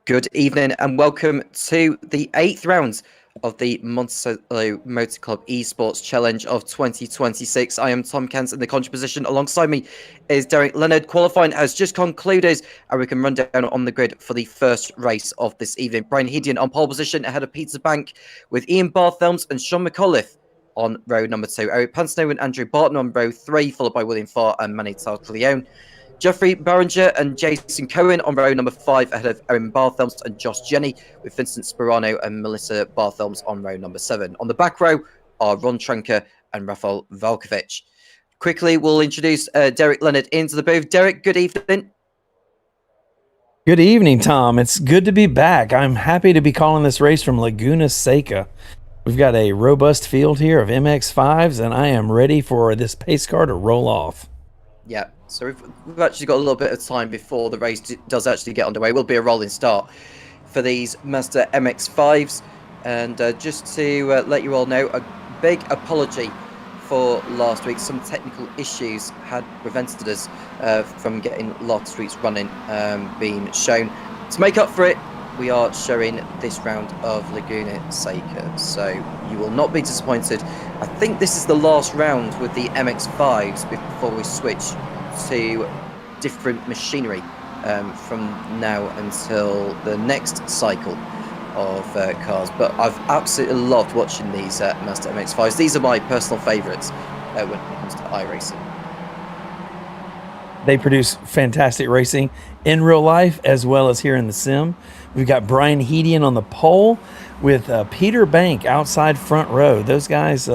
Good evening and welcome to the 8th round of the Monticello Motor Club Esports Challenge of 2026. I am Tom Kent in the control position. Alongside me is Derek Leonard. Qualifying has just concluded and we can run down on the grid for the first race of this evening. Brian Hedian on pole position ahead of Peter Bank with Ian Barthelms and Sean McAuliffe on row number 2. Eric Pansnow and Andrew Barton on row 3, followed by William Farr and Manny Tartleone. Jeffrey Barringer and Jason Cohen on row number 5 ahead of Erin Barthelms and Josh Jenny, with Vincent Sperano and Melissa Barthelms on row number 7. On the back row are Ron Tranker and Rafael Valkovic. Quickly, we'll introduce Derek Leonard into the booth. Derek, good evening. Good evening, Tom. It's good to be back. I'm happy to be calling this race from Laguna, Seca. We've got a robust field here of MX-5s, and I am ready for this pace car to roll off. Yeah, so we've actually got a little bit of time before the race does actually get underway. It will be a rolling start for these Mazda MX-5s. And just to let you all know, a big apology for last week. Some technical issues had prevented us from getting last week's running being shown. To make up for it, we are showing this round of Laguna Seca, so you will not be disappointed. I think this is the last round with the MX-5s before we switch to different machinery from now until the next cycle of cars. But I've absolutely loved watching these Mazda MX-5s. These are my personal favourites when it comes to iRacing. They produce fantastic racing in real life as well as here in the sim. We've got Brian Hedian on the pole with Peter Bank outside front row. Those guys,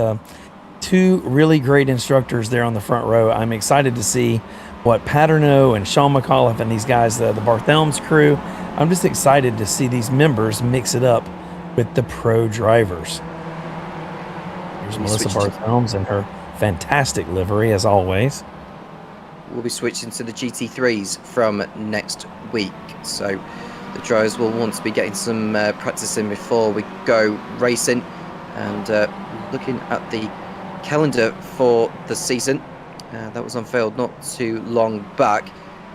two really great instructors there on the front row. I'm excited to see what Paterno and Sean McAuliffe and these guys, the Barthelms crew, I'm just excited to see these members mix it up with the pro drivers. Here's Melissa Barthelms in her fantastic livery as always. We'll be switching to the GT3s from next week, so the drivers will want to be getting some practice in before we go racing. And looking at the calendar for the season, that was unveiled not too long back.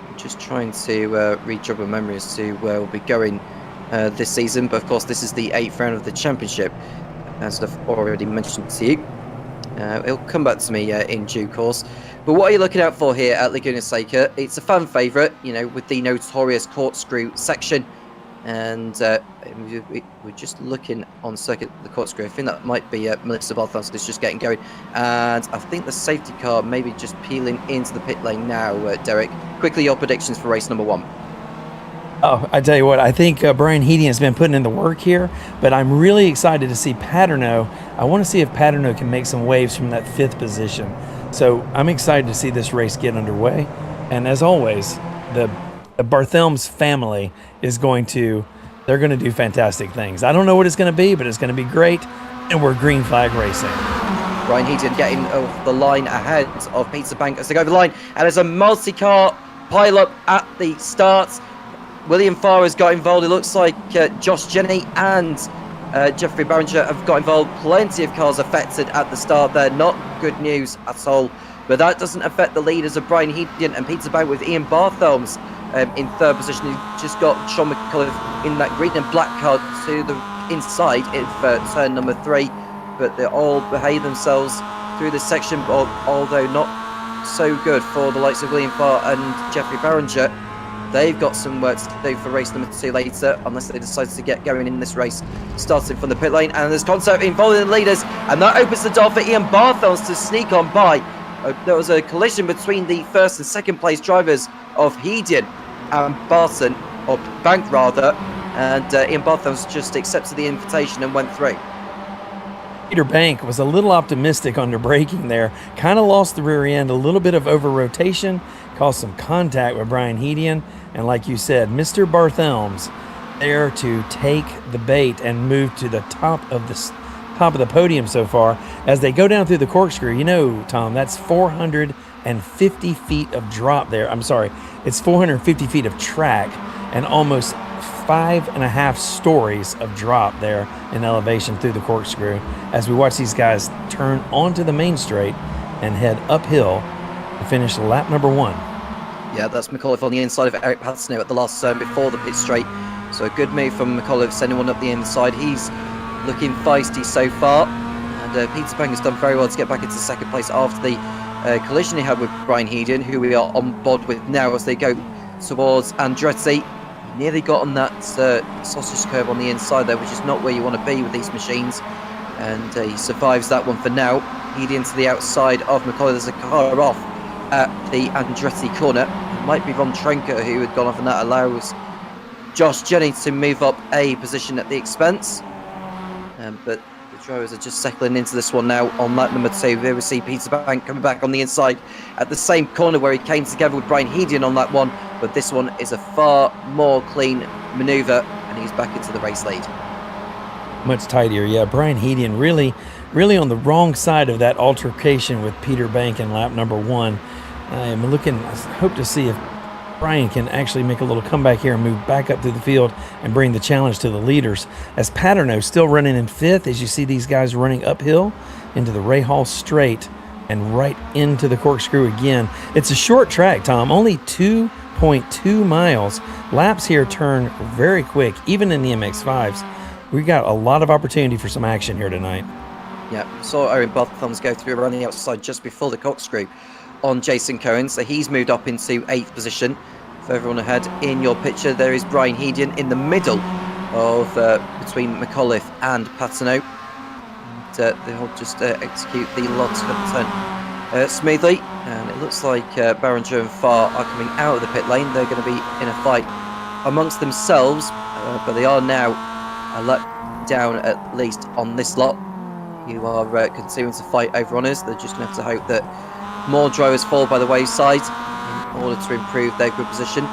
I'm just trying to re-jog my memory as to where we'll be going this season, but of course this is the 8th round of the championship, as I've already mentioned to you. It'll come back to me in due course. But what are you looking out for here at Laguna Seca? It's a fan favourite, you know, with the notorious corkscrew section. And we're just looking on circuit the corkscrew. I think that might be Melissa Barthelms is just getting going. And I think the safety car maybe just peeling into the pit lane now, Derek. Quickly, your predictions for race number 1. Oh, I tell you what, I think Brian Hedian has been putting in the work here, but I'm really excited to see Paterno. I want to see if Paterno can make some waves from that 5th position. So I'm excited to see this race get underway. And as always, the Barthelms family is they're going to do fantastic things. I don't know what it's going to be, but it's going to be great. And we're green flag racing. Brian Hedian getting off the line ahead of Peter Bank as they go over the line. And there's a multi-car pile-up at the start. William Farr has got involved. It looks like Josh Jenny and Jeffrey Barringer have got involved. Plenty of cars affected at the start there. Not good news at all. But that doesn't affect the leaders of Brian Hedian and Peter Bank, with Ian Barthelms in 3rd position. He just got Sean McAuliffe in that green and black car to the inside for turn number 3. But they all behave themselves through this section, although not so good for the likes of William Farr and Jeffrey Barringer. They've got some work to do for race number 2 later, unless they decide to get going in this race, starting from the pit lane. And there's contact involving the leaders, and that opens the door for Ian Barthelms to sneak on by. There was a collision between the 1st and 2nd place drivers of Hedian and Barton, or Bank rather, and Ian Barthelms just accepted the invitation and went through. Peter Bank was a little optimistic under braking there, kind of lost the rear end, a little bit of over rotation, caused some contact with Brian Hedian, and like you said, Mr. Barthelms there to take the bait and move to the top of the podium so far as they go down through the corkscrew. You know, Tom, that's 450 feet of drop there. I'm sorry, it's 450 feet of track and almost 5.5 stories of drop there in elevation through the corkscrew as we watch these guys turn onto the main straight and head uphill to finish lap number 1. Yeah, that's McAuliffe on the inside of Eric Paterno at the last turn before the pit straight. So a good move from McAuliffe, sending one up the inside. He's looking feisty so far. And Peter Bank has done very well to get back into second place after the collision he had with Brian Heedon, who we are on board with now as they go towards Andretti. Nearly got on that sausage curve on the inside there, which is not where you want to be with these machines. And he survives that one for now. Heedon to the outside of McAuliffe. There's a car off at the Andretti corner. It might be Ron Trenker who had gone off, and that allows Josh Jennings to move up a position at the expense. But the drivers are just settling into this one now on lap number 2. Here we see Peter Bank coming back on the inside at the same corner where he came together with Brian Heedon on that one. But this one is a far more clean manoeuvre, and he's back into the race lead. Much tidier, yeah. Brian Heedon really on the wrong side of that altercation with Peter Bank in lap number 1. I hope to see if Brian can actually make a little comeback here and move back up through the field and bring the challenge to the leaders. As Paterno still running in 5th, as you see these guys running uphill into the Ray Hall straight and right into the corkscrew again. It's a short track, Tom, only 2.2 miles. Laps here turn very quick, even in the MX-5s. We got a lot of opportunity for some action here tonight. Yeah, saw Owen Barthelm's go through running outside just before the corkscrew on Jason Cohen, so he's moved up into 8th position. For everyone ahead in your picture, there is Brian Heedon in the middle of between McAuliffe and Paterno. They'll just execute the last turn smoothly, and it looks like Barringer and Farr are coming out of the pit lane. They're going to be in a fight amongst themselves, but they are now a lap down at least on this lot. You are continuing to fight over honours. They're just going to have to hope that more drivers fall by the wayside in order to improve their grid position.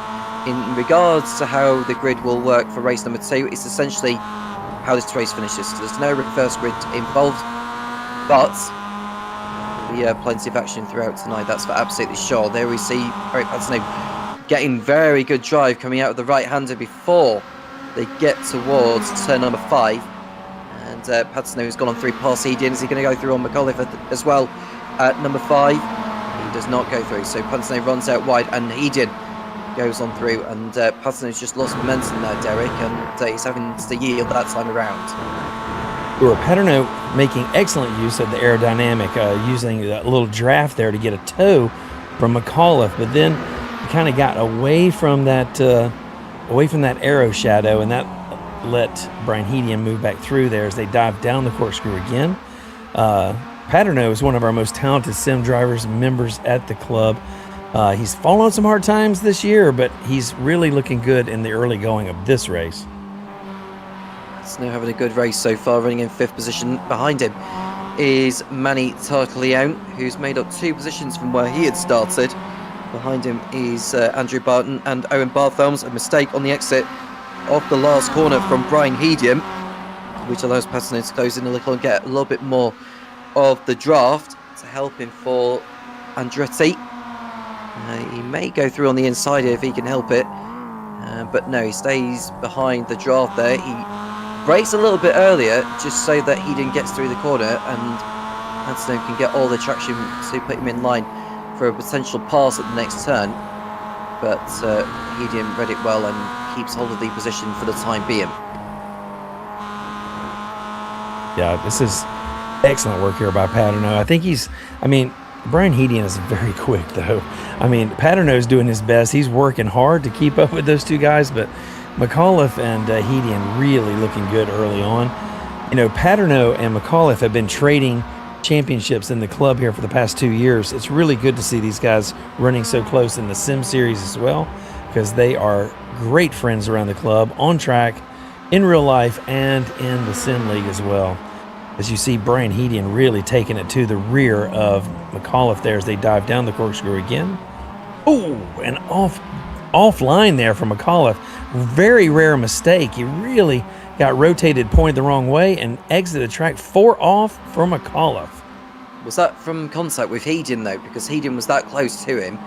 In regards to how the grid will work for race number 2, it's essentially how this race finishes. So there's no reverse grid involved, but there'll be plenty of action throughout tonight, that's for absolutely sure. There we see Eric Paterno getting very good drive coming out of the right-hander before they get towards turn number 5. And Paterno has gone on through past Heedon. Is he going to go through on McAuliffe as well at number 5? He does not go through, so Paterno runs out wide and Heedon goes on through, and Paterno's just lost momentum there, Derek, and he's having to yield that time around. Paterno making excellent use of the aerodynamic, using that little draft there to get a toe from McAuliffe, but then he kind of got away from that aero shadow, and that let Brian Heedon move back through there as they dive down the corkscrew again. Paterno is one of our most talented sim drivers and members at the club. He's fallen on some hard times this year, but he's really looking good in the early going of this race. Snow having a good race so far, running in 5th position. Behind him is Manny Tartaleone, who's made up 2 positions from where he had started. Behind him is Andrew Barton and Owen Barthelms. A mistake on the exit of the last corner from Brian Heedon, which allows Paterno to close in a little and get a little bit more of the draft to help him for Andretti. He may go through on the inside here if he can help it, but no, he stays behind the draft there. He brakes a little bit earlier just so that Heedon gets through the corner and Paterno can get all the traction to put him in line for a potential pass at the next turn. But Heedon read it well and keeps hold of the position for the time being. Yeah, this is excellent work here by Paterno. I think Brian Heedon is very quick, though. Paterno's doing his best. He's working hard to keep up with those 2 guys, but McAuliffe and Heedon really looking good early on. Paterno and McAuliffe have been trading championships in the club here for the past 2 years. It's really good to see these guys running so close in the Sim Series as well, because they are great friends around the club, on track, in real life, and in the Sim League as well. As you see Brian Heedon really taking it to the rear of McAuliffe there as they dive down the corkscrew again. Oh, an offline there from McAuliffe. Very rare mistake. He really got rotated, pointed the wrong way, and exited track 4 off from McAuliffe. Was that from contact with Heedon, though? Because Heedon was that close to him.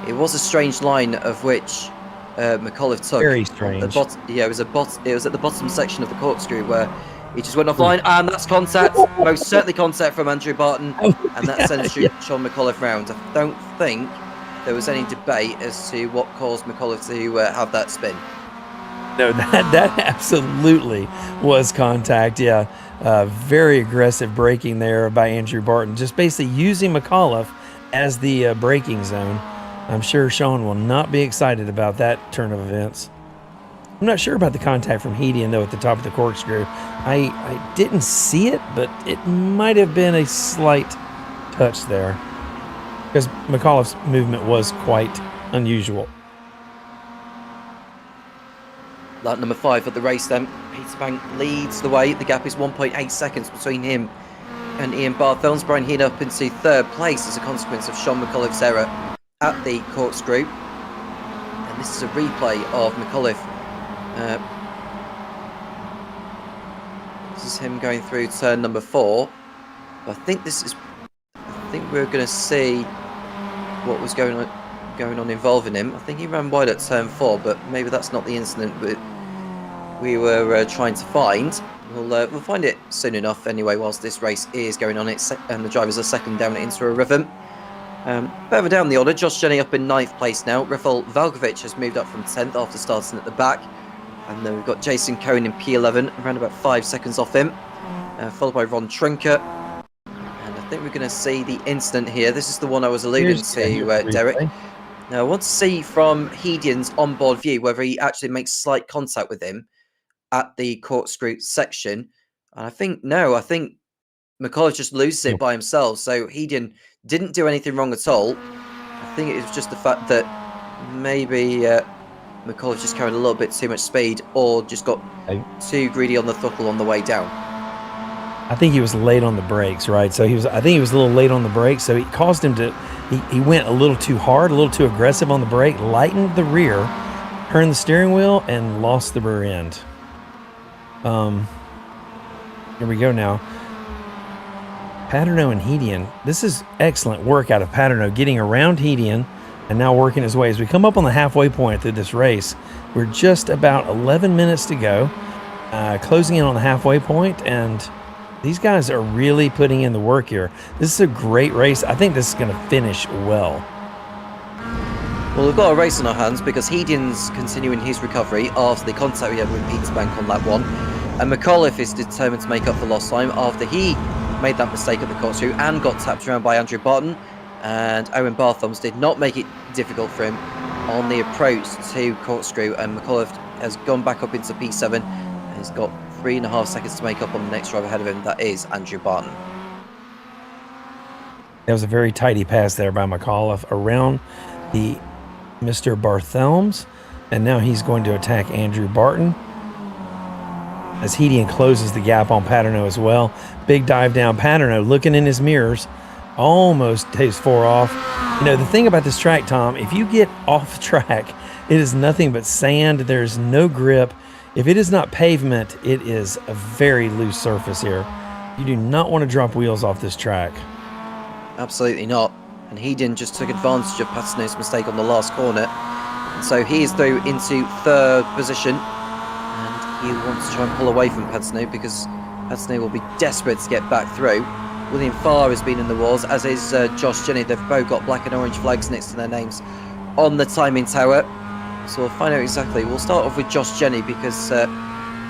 It was a strange line of which McAuliffe took. Very strange. It was at the bottom section of the corkscrew where he just went offline, and that's contact. Most certainly contact from Andrew Barton, and that sends Sean McAuliffe round. I don't think there was any debate as to what caused McAuliffe to have that spin. No, that absolutely was contact. Yeah, very aggressive braking there by Andrew Barton, just basically using McAuliffe as the braking zone. I'm sure Sean will not be excited about that turn of events. I'm not sure about the contact from Hedian though at the top of the corkscrew. I didn't see it, but it might have been a slight touch there because McAuliffe's movement was quite unusual. Lap number 5 of the race then. Peter Bank leads the way. The gap is 1.8 seconds between him and Ian Barthelm's. Brian Heen up into 3rd place as a consequence of Sean McAuliffe's error at the corkscrew. And this is a replay of McAuliffe. This is him going through turn number 4. But I think we're going to see what was going on involving him. I think he ran wide at turn 4, but maybe that's not the incident we were trying to find. We'll find it soon enough anyway, whilst this race is going on. And the drivers are settling down into a rhythm. Further down the order, Josh Jenny up in 9th place now. Rafał Valkovic has moved up from 10th after starting at the back. And then we've got Jason Cohen in P11, around about 5 seconds off him. Followed by Ron Trinker. And I think we're going to see the incident here. This is the one I was alluding to, Derek. Now, I want to see from Hedian's onboard view whether he actually makes slight contact with him at the corkscrew section. And I think McAuliffe just loses it by himself. So Hedian didn't do anything wrong at all. I think it was just the fact that maybe McAuliffe just carried a little bit too much speed or just got too greedy on the throttle on the way down. I think he was late on the brakes, right? So I think he was a little late on the brakes, so it caused him to, he went a little too hard, a little too aggressive on the brake, lightened the rear, turned the steering wheel, and lost the rear end. Here we go now. Paterno and Hedian. This is excellent work out of Paterno, getting around Hedian and now working his way. As we come up on the halfway point through this race, we're just about 11 minutes to go, closing in on the halfway point, and these guys are really putting in the work here. This is a great race. I think this is going to finish well. Well, we've got a race on our hands because Hedian's continuing his recovery after the contact we had with Peter Bank on lap 1. And McAuliffe is determined to make up for lost time after he made that mistake at the corkscrew and got tapped around by Andrew Barton. And Owen Barthelms did not make it difficult for him on the approach to corkscrew. And McAuliffe has gone back up into P7 and he's got 3.5 seconds to make up on the next driver ahead of him. That is Andrew Barton. That was a very tidy pass there by McAuliffe around the Mr. Barthelms, and now he's going to attack Andrew Barton as Hedian closes the gap on Paterno as well. Big dive down. Paterno looking in his mirrors, almost takes 4 off. You know, the thing about this track, Tom, if you get off track, it is nothing but sand. There's no grip. If it is not pavement, it is a very loose surface here. You do not want to drop wheels off this track. Absolutely not. And Hedian just took advantage of Paterno's mistake on the last corner. And so he is through into 3rd position. And he wants to try and pull away from Paterno because Paterno will be desperate to get back through. William Farr has been in the wars, as is Josh Jenny. They've both got black and orange flags next to their names on the timing tower. So we'll find out exactly. We'll start off with Josh Jenny because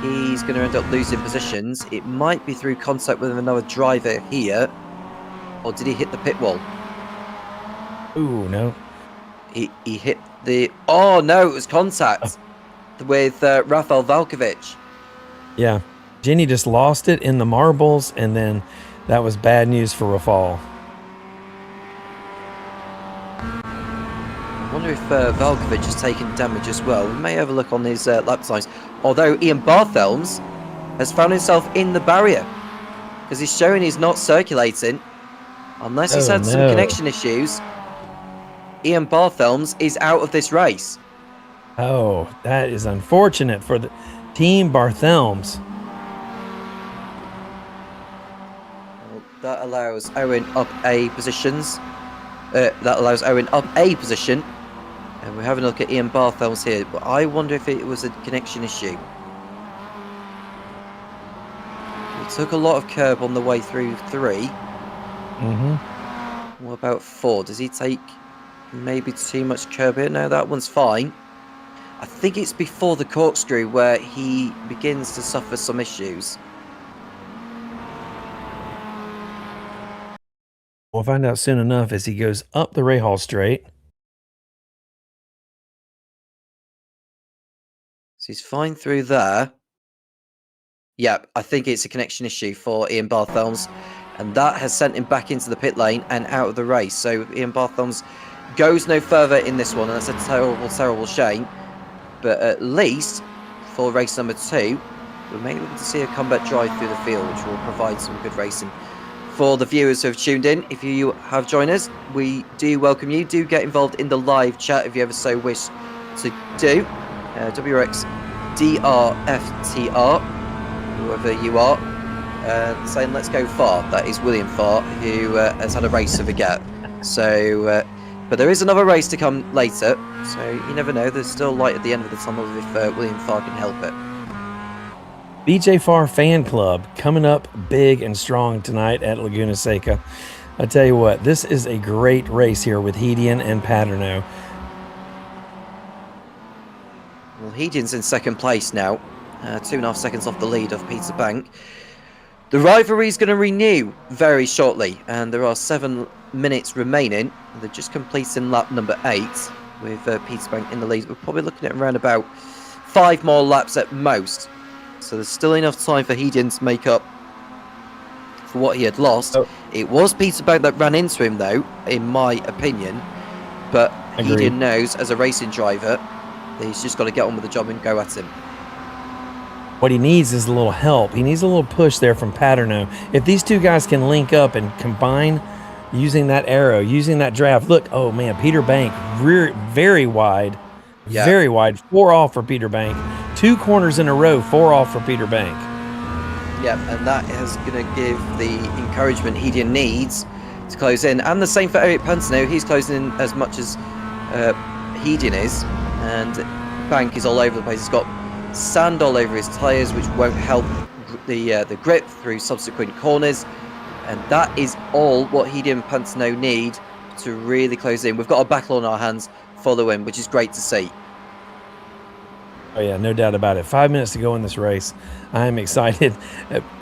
he's going to end up losing positions. It might be through contact with another driver here. Or did he hit the pit wall? Ooh, no. He hit the... Oh, no, it was contact with Rafał Valkovic. Yeah. Jenny just lost it in the marbles, and then that was bad news for Rafał. I wonder if Valkovic has taken damage as well. We may have a look on his lap times. Although Ian Barthelms has found himself in the barrier because he's showing he's not circulating. Unless he's had some connection issues, Ian Barthelms is out of this race. Oh, that is unfortunate for the team Barthelms. Well, that allows Owen up A positions. That allows Owen up A position. And we're having a look at Ian Barthelms here. But I wonder if it was a connection issue. He took a lot of curb on the way through 3. What about 4? Does he take maybe too much curb here? No, that one's fine. I think it's before the corkscrew where he begins to suffer some issues. We'll find out soon enough as he goes up the Rahal Straight. So he's fine through there. Yeah, I think it's a connection issue for Ian Barthelms, and that has sent him back into the pit lane and out of the race. So Ian Barthelms goes no further in this one, and that's a terrible, terrible shame. But at least for race number 2, we may be able to see a combat drive through the field, which will provide some good racing for the viewers who have tuned in. If you have joined us, we do welcome you. Do get involved in the live chat if you ever so wish to do. WRX DRFTR, whoever you are, saying let's go Farr. That is William Farr, who has had a race of a gap. So, but there is another race to come later, so you never know. There's still light at the end of the tunnel if William Farr can help it. BJ Farr Fan Club coming up big and strong tonight at Laguna Seca. I tell you what, this is a great race here with Hedian and Paterno. Well, Hedian's in second place now, 2.5 seconds off the lead of Peter Bank. The rivalry is going to renew very shortly, and there are 7 minutes remaining. They're just completing lap number 8 with Peter Bank in the lead. We're probably looking at around about 5 more laps at most. So there's still enough time for Hedian to make up for what he had lost. Oh. It was Peter Bank that ran into him, though, in my opinion. But Hedian knows, as a racing driver, that he's just got to get on with the job and go at him. What he needs is a little help. He needs a little push there from Paterno. If these two guys can link up and combine using that arrow, using that draft. Look, oh man, Peter Bank, very wide. Yeah. Very wide. 4 off for Peter Bank. 2 corners in a row, 4 off for Peter Bank. Yeah, and that is going to give the encouragement Hedian needs to close in. And the same for Eric Pantano. He's closing in as much as Hedian is. And Bank is all over the place. He's got sand all over his tyres, which won't help the grip through subsequent corners. And that is all what Hedian and Pantano need to really close in. We've got a battle on our hands for the win, which is great to see. Oh yeah, no doubt about it. 5 minutes to go in this race. I'm excited.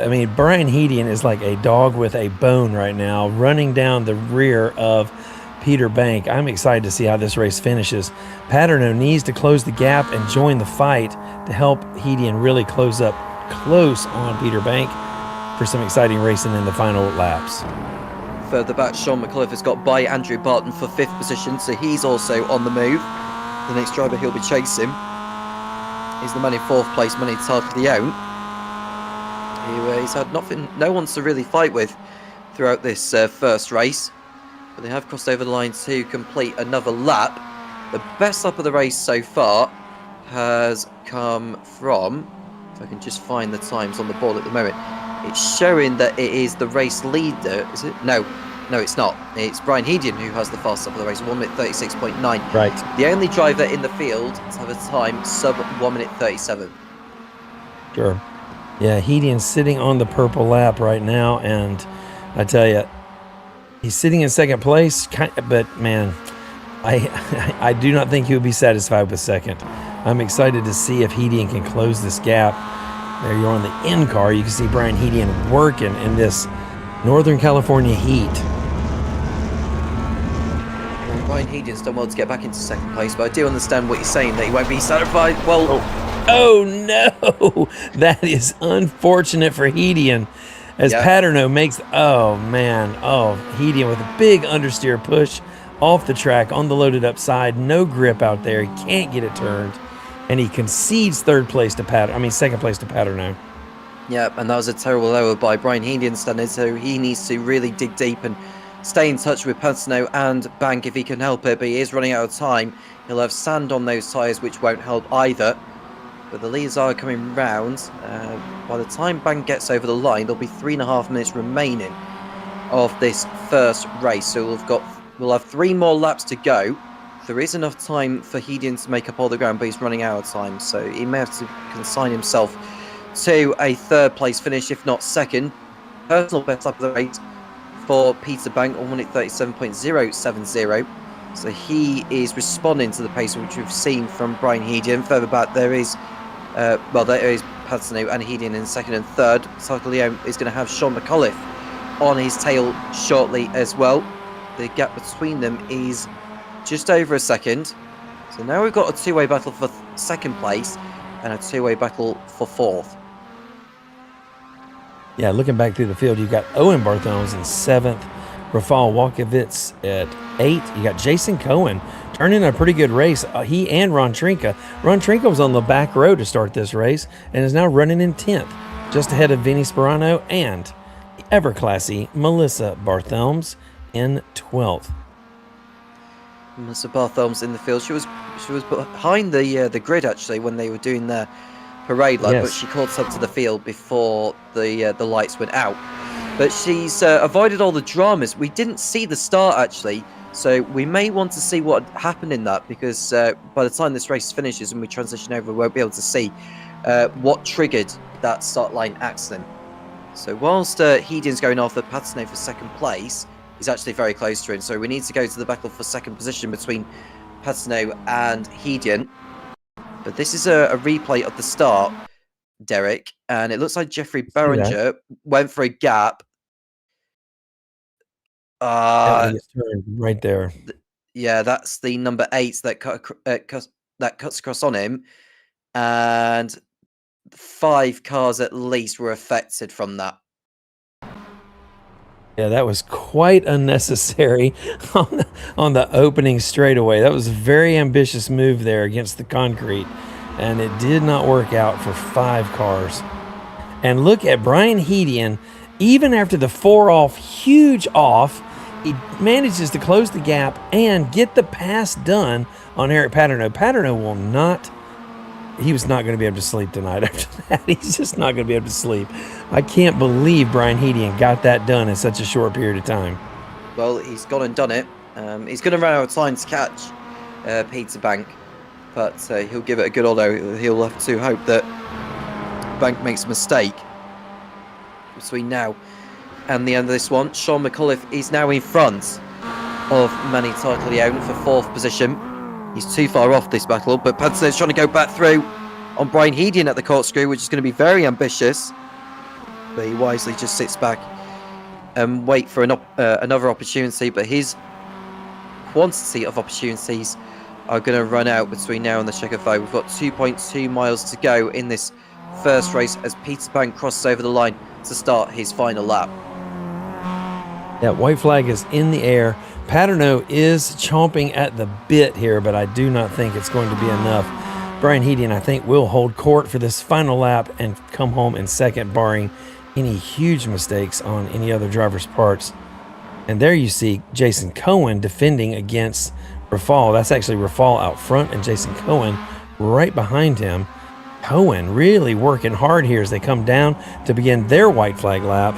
I mean, Brian Hedian is like a dog with a bone right now, running down the rear of Peter Bank. I'm excited to see how this race finishes. Paterno needs to close the gap and join the fight to help Hedian really close up close on Peter Bank for some exciting racing in the final laps. Further back, Sean McAuliffe has got by Andrew Barton for 5th position, so he's also on the move. The next driver he'll be chasing is the man in 4th place, Manny Tartaglione, who he's had no one to really fight with throughout this first race, but they have crossed over the line to complete another lap. The best lap of the race so far has come from, if I can just find the times on the board at the moment, it's showing that it is the race leader, is it? No, it's not. It's Brian Hedian who has the fastest lap of the race, 1 minute 36.9. Right. The only driver in the field to have a time sub 1 minute 37. Sure. Yeah, Hedian's sitting on the purple lap right now, and I tell you, he's sitting in second place, but man, I do not think he would be satisfied with second. I'm excited to see if Hedian can close this gap. There you're on the in car. You can see Brian Hedian working in this Northern California heat. Well, Brian Hedian's done well to get back into second place, but I do understand what you're saying, that he won't be satisfied. Well, oh no, that is unfortunate for Hedian. As Paterno makes, Hedian with a big understeer push off the track on the loaded up side, no grip out there. He can't get it turned, and he concedes second place to Paterno. Yeah, and that was a terrible error by Brian Hedian standing, so he needs to really dig deep and stay in touch with Pantano and Bank if he can help it, but he is running out of time. He'll have sand on those tyres, which won't help either. But the leaders are coming round. By the time Bank gets over the line, there'll be 3.5 minutes remaining of this first race. So we'll have 3 more laps to go. There is enough time for Hedian to make up all the ground, but he's running out of time. So he may have to consign himself to a 3rd place finish, if not 2nd. Personal best lap of the race for Peter Bank on 1:37.070. So he is responding to the pace which we've seen from Brian Hedian. Further back, there is Padsano and Hedian in second and third. Tartaglione is going to have Sean McAuliffe on his tail shortly as well. The gap between them is just over a second. So now we've got a two-way battle for second place and a two-way battle for fourth. Yeah, looking back through the field, you've got Owen Barthelmes in seventh, Rafal Walkowitz at 8. You got Jason Cohen turning a pretty good race. He and Ron Trinka. Ron Trinka was on the back row to start this race and is now running in 10th, just ahead of Vinny Sperano and the ever-classy Melissa Barthelmes in 12th. Melissa Barthelmes in the field. She was behind the grid actually when they were doing their parade lap, Yes. but she caught up to the field before the lights went out. But she's avoided all the dramas. We didn't see the start actually, so we may want to see what happened in that, because by the time this race finishes and we transition over, we won't be able to see what triggered that start line accident. So whilst Hedian's going after Patsone for second place, he's actually very close to him. So we need to go to the battle for second position between Patsone and Hedian. But this is a replay of the start, Derek, and it looks like Jeffrey Beringer went for a gap. Right there. Yeah, that's the number 8 that cuts across on him, and 5 cars at least were affected from that. Yeah, that was quite unnecessary on the opening straightaway. That was a very ambitious move there against the concrete, and it did not work out for 5 cars. And look at Brian Hedian, even after the 4-off, huge off, he manages to close the gap and get the pass done on Eric Paterno. Paterno he was not going to be able to sleep tonight after that. He's just not going to be able to sleep. I can't believe Brian Hedian got that done in such a short period of time. Well, he's gone and done it. He's going to run out of time to catch Peter Bank, but he'll give it a good although. He'll have to hope that Bank makes a mistake between now and the end of this one. Sean McAuliffe is now in front of Manny Tartaglione for 4th position. He's too far off this battle, but Padson's trying to go back through on Brian Hedian at the corkscrew, which is going to be very ambitious. But he wisely just sits back and wait for another opportunity. But his quantity of opportunities are going to run out between now and the checkered flag. We've got 2.2 miles to go in this first race as Peter Pan crosses over the line to start his final lap. That white flag is in the air. Paterno is chomping at the bit here, but I do not think it's going to be enough. Brian Hedian, I think, will hold court for this final lap and come home in second, barring any huge mistakes on any other driver's parts. And there you see Jason Cohen defending against Rafal. That's actually Rafal out front and Jason Cohen right behind him. Cohen really working hard here as they come down to begin their white flag lap.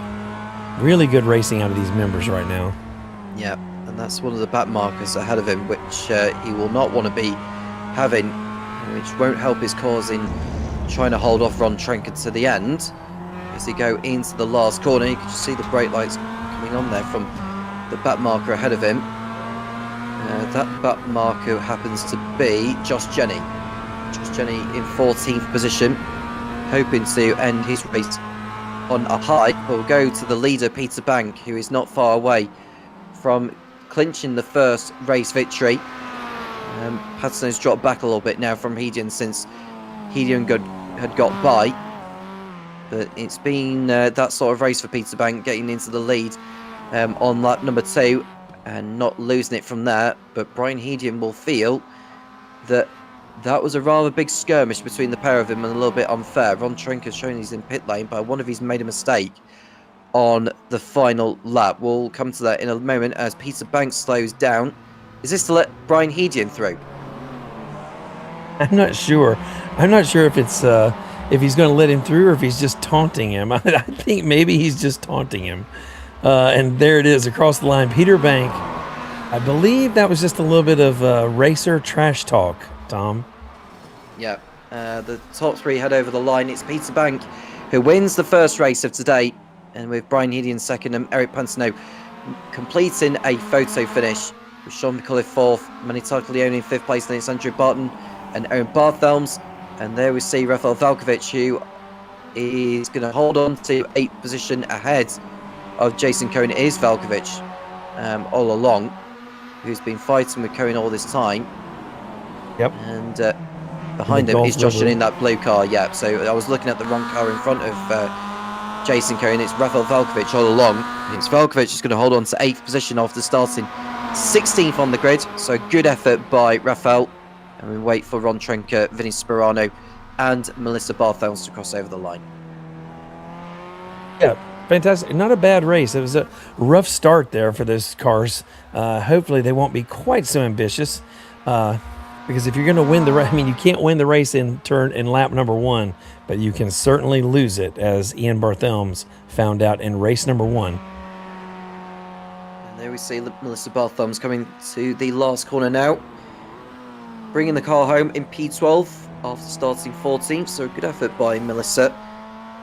Really good racing out of these members right now. Yeah, and that's one of the back markers ahead of him, which he will not want to be having, which won't help his cause in trying to hold off Ron Trenker to the end. As he go into the last corner, you can just see the brake lights coming on there from the back marker ahead of him. That back marker happens to be Josh Jenny. Josh Jenny in 14th position, hoping to end his race on a high. We'll go to the leader, Peter Bank, who is not far away from clinching the first race victory. Padson's dropped back a little bit now from Hedian since Hedian had got by. But it's been that sort of race for Peter Bank, getting into the lead on lap number 2 and not losing it from there. But Brian Hedian will feel that that was a rather big skirmish between the pair of them and a little bit unfair. Ron Trenker's showing he's in pit lane, but one of he's made a mistake on the final lap. We'll come to that in a moment as Peter Banks slows down. Is this to let Brian Hedian through? I'm not sure. I'm not sure if it's if he's going to let him through or if he's just taunting him. I think maybe he's just taunting him. And there it is across the line. Peter Bank. I believe that was just a little bit of racer trash talk, Tom. Yeah. The top 3 head over the line. It's Peter Bank who wins the first race of today. And with Brian Hedian second and Eric Pansino completing a photo finish with Sean McCullough 4th, Manny Tartaglione in 5th place, then it's Andrew Barton and Aaron Barthelms. And there we see Rafael Valkovic, who is going to hold on to 8th position ahead of Jason Cohen. It is Valkovic all along, who's been fighting with Cohen all this time. Yep. And behind him is Josh in that blue car. Yeah, so I was looking at the wrong car in front of Jason Cohen. It's Rafael Valkovic all along. It's Valkovic who's going to hold on to 8th position after starting 16th on the grid. So good effort by Rafael. And we wait for Ron Trenker, Vinny Sperano and Melissa Barthelms to cross over the line. Yeah, fantastic. Not a bad race. It was a rough start there for those cars. Hopefully they won't be quite so ambitious. Because if you're going to win the race, I mean, you can't win the race in lap number 1, but you can certainly lose it, as Ian Barthelms found out in race number 1. And there we see Melissa Barthelms coming to the last corner now, bringing the car home in P12 after starting 14th. So a good effort by Melissa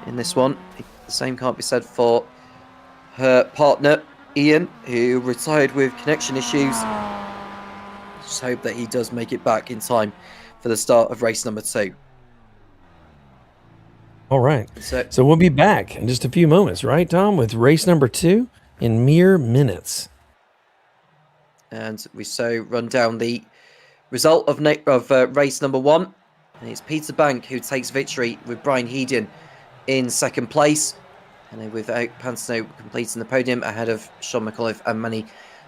in this one. The same can't be said for her partner Ian, who retired with connection issues. Just hope that he does make it back in time for the start of race number 2. All right. So we'll be back in just a few moments, right, Tom, with race number 2 in mere minutes. And we run down the result of race number 1. And it's Peter Bank who takes victory with Brian Heedian in 2nd place. And then without Pantano completing the podium ahead of Sean McAuliffe and Manny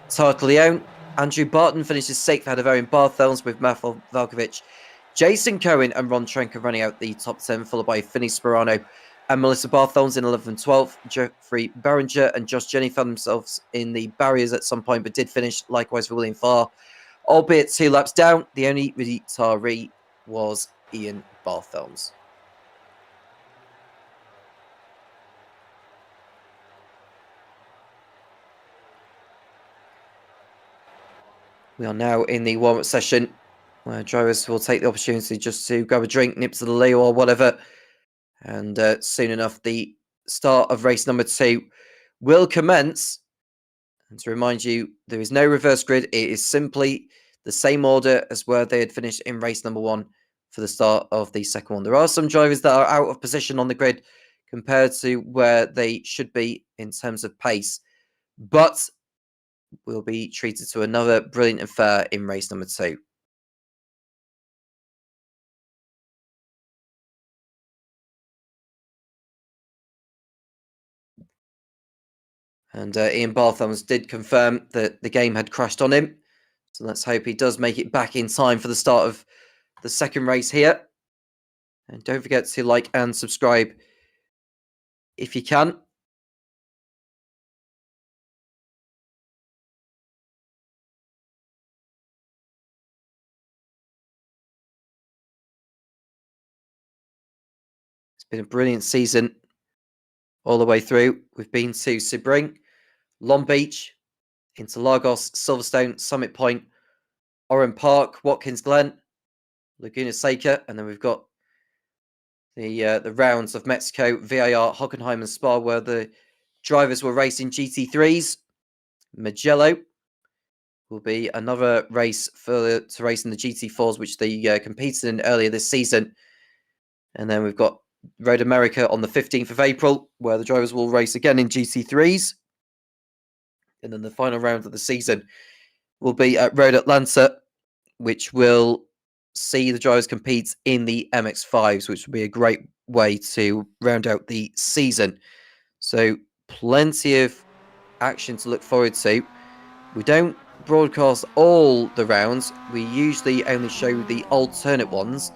Tartaglione. Andrew Barton finishes 6th ahead of Aaron Barthelms, with Rafael Valkovic, Jason Cohen and Ron Trenker running out the top 10, followed by Vinny Sperano and Melissa Barthelms in 11th and 12th. Jeffrey Barringer and Josh Jenny found themselves in the barriers at some point, but did finish likewise for William Farr, albeit 2 laps down. The only retiree was Ian Barthelms. We are now in the warm-up session, where drivers will take the opportunity just to grab a drink, nip to the loo or whatever. And soon enough, the start of race number 2 will commence. And to remind you, there is no reverse grid. It is simply the same order as where they had finished in race number 1 for the start of the second one. There are some drivers that are out of position on the grid compared to where they should be in terms of pace, but will be treated to another brilliant affair in race number 2. And Ian Barthelms did confirm that the game had crashed on him. So let's hope he does make it back in time for the start of the second race here. And don't forget to like and subscribe if you can. It's been a brilliant season all the way through. We've been to Sebring, Long Beach, Interlagos, Silverstone, Summit Point, Oran Park, Watkins Glen, Laguna Seca, and then we've got the rounds of Mexico, VIR, Hockenheim and Spa, where the drivers were racing GT3s. Mugello will be another race to race in the GT4s, which they competed in earlier this season. And then we've got Road America on the 15th of April, where the drivers will race again in GT3s. And then the final round of the season will be at Road Atlanta, which will see the drivers compete in the MX5s, which will be a great way to round out the season. So plenty of action to look forward to. We don't broadcast all the rounds. We usually only show the alternate ones.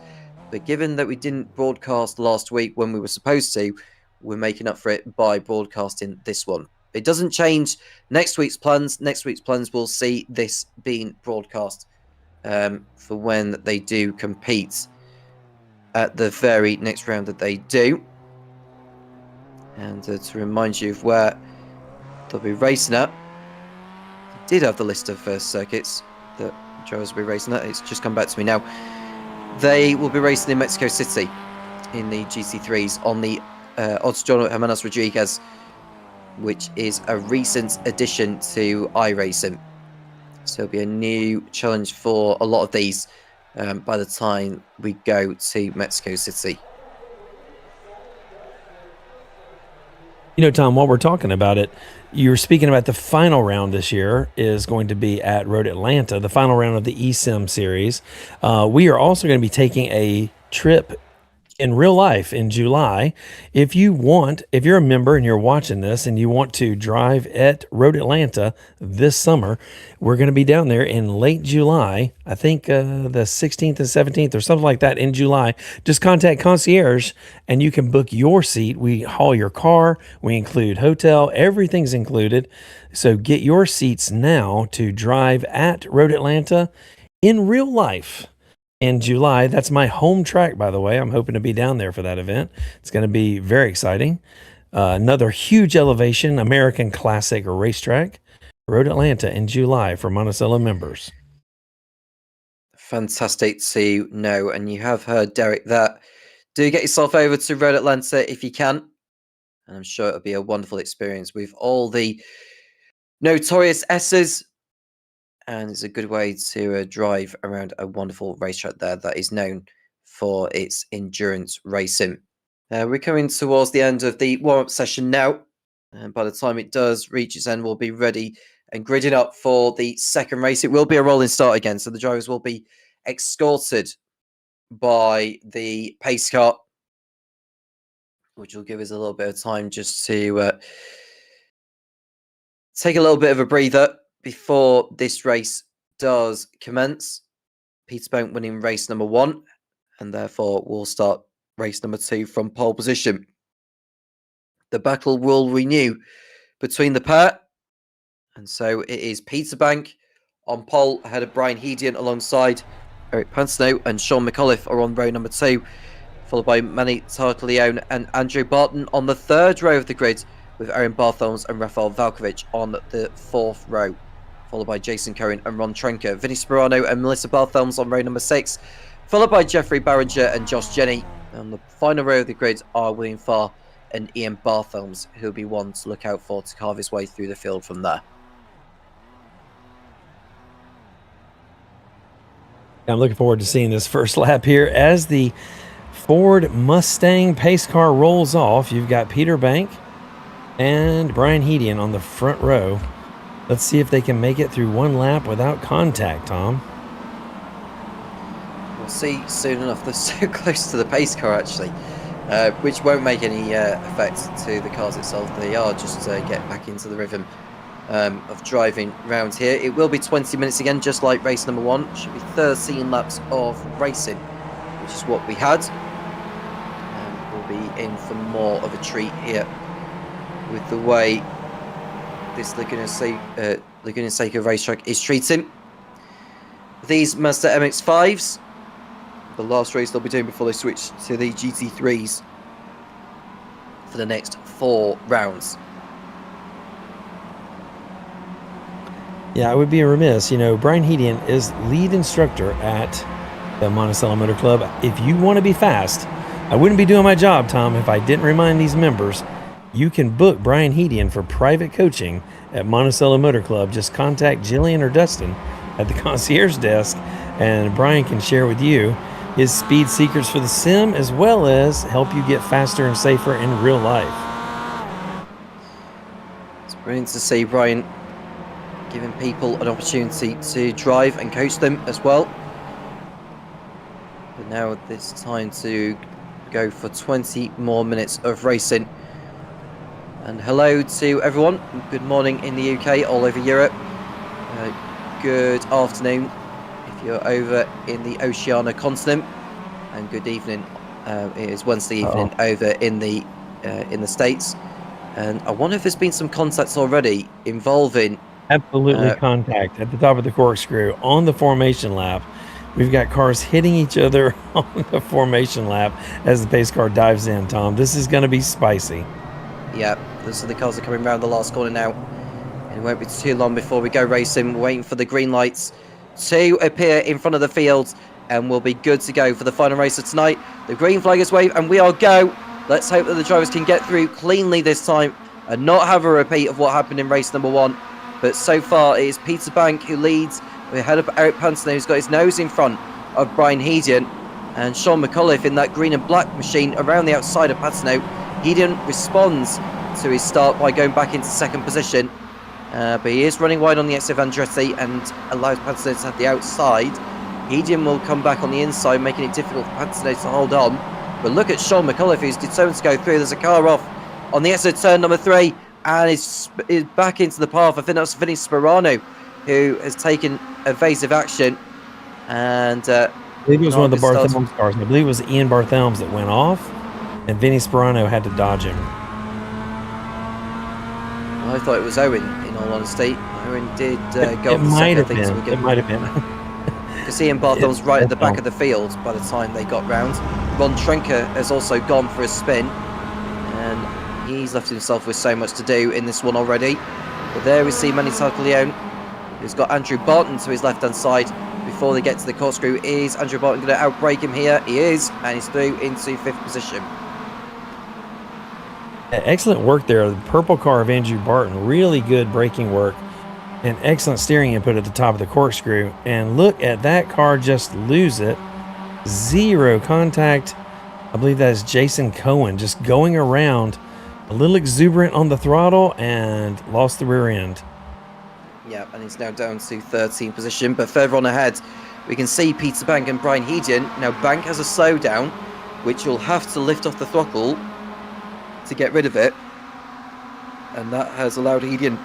But given that we didn't broadcast last week when we were supposed to, we're making up for it by broadcasting this one. It doesn't change next week's plans. Next week's plans will see this being broadcast for when they do compete at the very next round that they do. And to remind you of where they'll be racing at, I did have the list of circuits that drivers will be racing at. It's just come back to me now. They will be racing in Mexico City in the GT3s on the Autódromo Hermanos Rodriguez, which is a recent addition to iRacing. So it'll be a new challenge for a lot of these by the time we go to Mexico City. You know, Tom, while we're talking about it, you were speaking about the final round this year is going to be at Road Atlanta, the final round of the eSIM series. We are also going to be taking a trip in real life in July. If you're a member and you're watching this and you want to drive at Road Atlanta this summer, we're going to be down there in late July. I think the 16th and 17th or something like that in July. Just contact Concierge and you can book your seat. We haul your car, we include hotel, everything's included. So get your seats now to drive at Road Atlanta in real life in July. That's my home track, by the way. I'm hoping to be down there for that event. It's going to be very exciting. Another huge elevation, American Classic racetrack, Road Atlanta in July for Monticello members. Fantastic to know. And you have heard, Derek, that do get yourself over to Road Atlanta if you can. And I'm sure it'll be a wonderful experience with all the notorious S's. And it's a good way to drive around a wonderful racetrack there that is known for its endurance racing. We're coming towards the end of the warm-up session now. And by the time it does reach its end, we'll be ready and gridding up for the second race. It will be a rolling start again, so the drivers will be escorted by the pace car, which will give us a little bit of time just to take a little bit of a breather before this race does commence. Peterbank winning race number 1, and therefore we'll start race number 2 from pole position. The battle will renew between the pair, and so it is Peterbank on pole ahead of Brian Hedian alongside Eric Pansnow, and Sean McAuliffe are on row number 2, followed by Manny Tartaleone and Andrew Barton on the 3rd row of the grid, with Aaron Barthelms and Rafael Valkovic on the 4th row, followed by Jason Cohen and Ron Trenker. Vinny Sperano and Melissa Barthelms on row number 6, followed by Jeffrey Barringer and Josh Jenny. On the final row of the grid are William Farr and Ian Barthelms, who'll be one to look out for to carve his way through the field from there. I'm looking forward to seeing this first lap here as the Ford Mustang pace car rolls off. You've got Peter Bank and Brian Hedian on the front row. Let's see if they can make it through one lap without contact, Tom. We'll see soon enough. They're so close to the pace car, actually, which won't make any effect to the cars itself. They are just get back into the rhythm of driving around here. It will be 20 minutes again, just like race number 1. It should be 13 laps of racing, which is what we had. We'll be in for more of a treat here with the way this Laguna Seca racetrack is treating. These Mazda MX-5s, the last race they'll be doing before they switch to the GT3s for the next 4 rounds. Yeah, I would be remiss. You know, Brian Hedian is lead instructor at the Monticello Motor Club. If you want to be fast, I wouldn't be doing my job, Tom, if I didn't remind these members. You can book Brian Hedian for private coaching at Monticello Motor Club. Just contact Jillian or Dustin at the concierge desk, and Brian can share with you his speed secrets for the sim, as well as help you get faster and safer in real life. It's brilliant to see Brian giving people an opportunity to drive and coach them as well. But now it's time to go for 20 more minutes of racing. And hello to everyone. Good morning in the UK, all over Europe. Good afternoon if you're over in the Oceania continent, and good evening. It is Wednesday evening over in the States. And I wonder if there's been some contacts already involving. Absolutely contact at the top of the corkscrew on the formation lap. We've got cars hitting each other on the formation lap as the pace car dives in, Tom. This is going to be spicy. Yeah, so the cars are coming around the last corner now. And it won't be too long before we go racing. We're waiting for the green lights to appear in front of the field, and we'll be good to go for the final race of tonight. The green flag is waved, and we are go. Let's hope that the drivers can get through cleanly this time and not have a repeat of what happened in race number 1. But so far, it is Peter Bank who leads. We head up Eric Pantano, who's got his nose in front of Brian Hedian. And Sean McAuliffe in that green and black machine around the outside of Pantano. Hedian responds to his start by going back into second position. But he is running wide on the exit of Andretti and allows Pantano to have the outside. Hedian will come back on the inside, making it difficult for Pantano to hold on. But look at Sean McAuliffe, who's determined to go through. There's a car off on the exit turn number 3. And is back into the path. I think that's Vinny Sperano, who has taken evasive action. And I believe it was one of the Barthelmes cars. I believe it was Ian Barthelmes that went off, and Vinny Sperano had to dodge him. I thought it was Owen, in all honesty. Owen did go it off the might second, have I think. been. It might have been. Because Ian Barthelmes right at the back of the field by the time they got round. Ron Trenker has also gone for a spin. And he's left himself with so much to do in this one already. But there we see Manny Tartaglione, who's got Andrew Barton to his left-hand side. Before they get to the corkscrew, is Andrew Barton going to outbrake him here? He is, and he's through into 5th position. Excellent work there. The purple car of Andrew Barton, really good braking work and excellent steering input at the top of the corkscrew. And look at that car just lose it. 0 contact. I believe that is Jason Cohen just going around, a little exuberant on the throttle, and lost the rear end. Yeah, and he's now down to 13th position. But further on ahead, we can see Peter Bank and Brian Hedian. Now, Bank has a slowdown, which will have to lift off the throttle to get rid of it. And that has allowed Hedian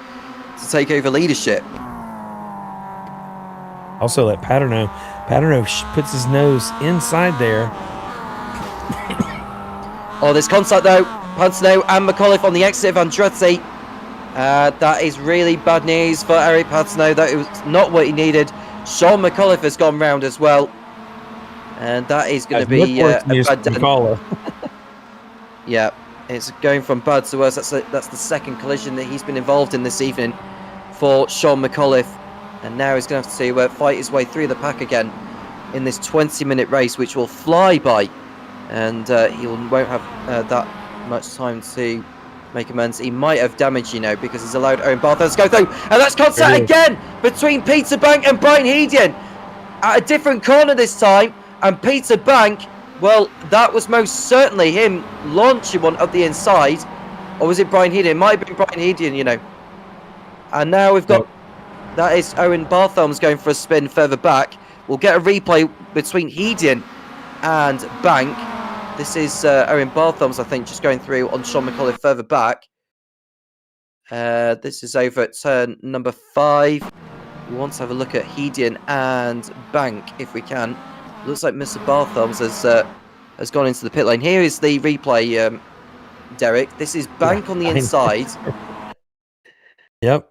to take over leadership. Also, let Paterno puts his nose inside there. Oh, there's contact though. Pantano and McAuliffe on the exit of Andretti. That is really bad news for Eric Pantano. That was not what he needed. Sean McAuliffe has gone round as well. And that is going to be a bad dent. Yeah, it's going from bad to worse. That's the second collision that he's been involved in this evening for Sean McAuliffe. And now he's going to have to fight his way through the pack again in this 20-minute race, which will fly by. And he won't have that much time to make amends. He might have damage, because he's allowed Owen Barthelmes to go through. And that's contact again between Peter Bank and Brian Hedian at a different corner this time. And Peter Bank, well, that was most certainly him launching one up the inside. Or was it Brian Hedian? It might have been Brian Hedian, And now we've got, that is Owen Barthelmes going for a spin further back. We'll get a replay between Hedian and Bank. This is Owen Barthelmes, I think, just going through on Sean McAuliffe further back. This is over at turn number 5. We want to have a look at Hedian and Bank, if we can. Looks like Mr. Barthelmes has gone into the pit lane. Here is the replay, Derek. This is Bank on the inside. Yep.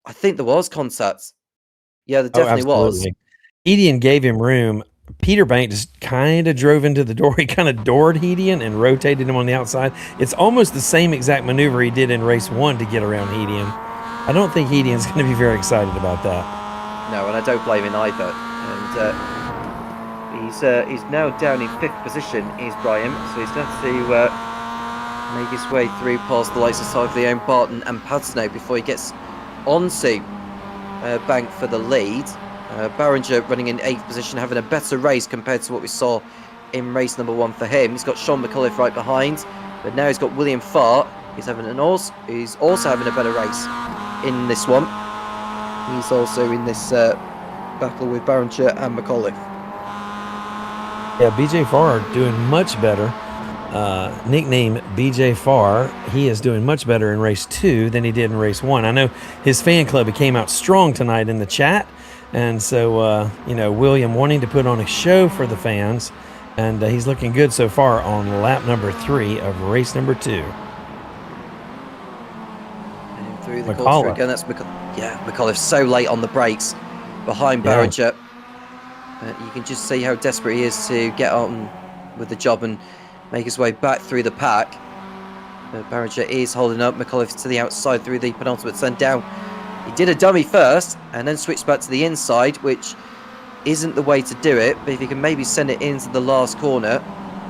I think there was contact. Yeah, there definitely was. Hedian gave him room. Peter Bank just kind of drove into the door. He kind of doored Hedian and rotated him on the outside. It's almost the same exact maneuver he did in race 1 to get around Hedian. I don't think Hedian's going to be very excited about that. No, and I don't blame him either. And he's now down in 5th position, is Brian. So he's going to have to make his way through past the likes of Tartaglione, Barton and Pantano before he gets onto Bank for the lead. Barringer running in 8th position, having a better race compared to what we saw in race number 1 for him. He's got Sean McAuliffe right behind, but now he's got William Farr. He's also having a better race in this one. He's also in this battle with Barringer and McAuliffe. Yeah, BJ Farr doing much better. Nickname BJ Farr, he is doing much better in race 2 than he did in race 1. I know his fan club, he came out strong tonight in the chat. And so, William wanting to put on a show for the fans, and he's looking good so far on lap number 3 of race number 2. And through the corkscrew again, that's McAuliffe's so late on the brakes behind Barringer. You can just see how desperate he is to get on with the job and make his way back through the pack. But Barringer is holding up. McAuliffe to the outside through the penultimate turn down. He did a dummy first and then switched back to the inside, which isn't the way to do it. But if he can maybe send it into the last corner,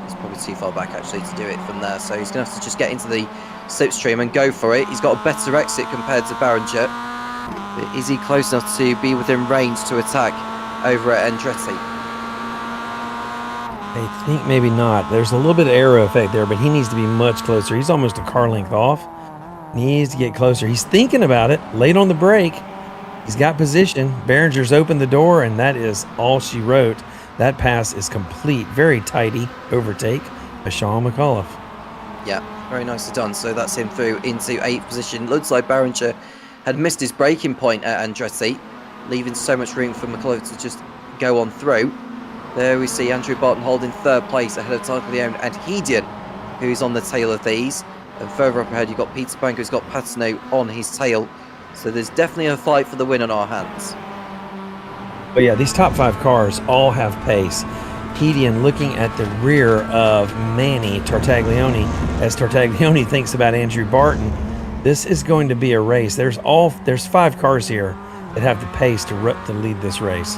it's probably too far back actually to do it from there. So he's going to have to just get into the slipstream and go for it. He's got a better exit compared to Barringer. But is he close enough to be within range to attack over at Andretti? I think maybe not. There's a little bit of aero effect there, but he needs to be much closer. He's almost a car length off. He needs to get closer. He's thinking about it. Late on the brake. He's got position. Behringer's opened the door, and that is all she wrote. That pass is complete. Very tidy overtake by Sean McAuliffe. Yeah, very nicely done. So that's him through into 8th position. Looks like Behringer had missed his braking point at Andretti, leaving so much room for McAuliffe to just go on through. There we see Andrew Barton holding 3rd place ahead of Taglione and Hedian, who's on the tail of these. And further up ahead, you've got Peter Bank, who's got Paterno on his tail. So there's definitely a fight for the win on our hands. But yeah, these top 5 cars all have pace. Hedian looking at the rear of Manny Tartaglione as Tartaglione thinks about Andrew Barton. This is going to be a race. There's 5 cars here that have the pace to lead this race.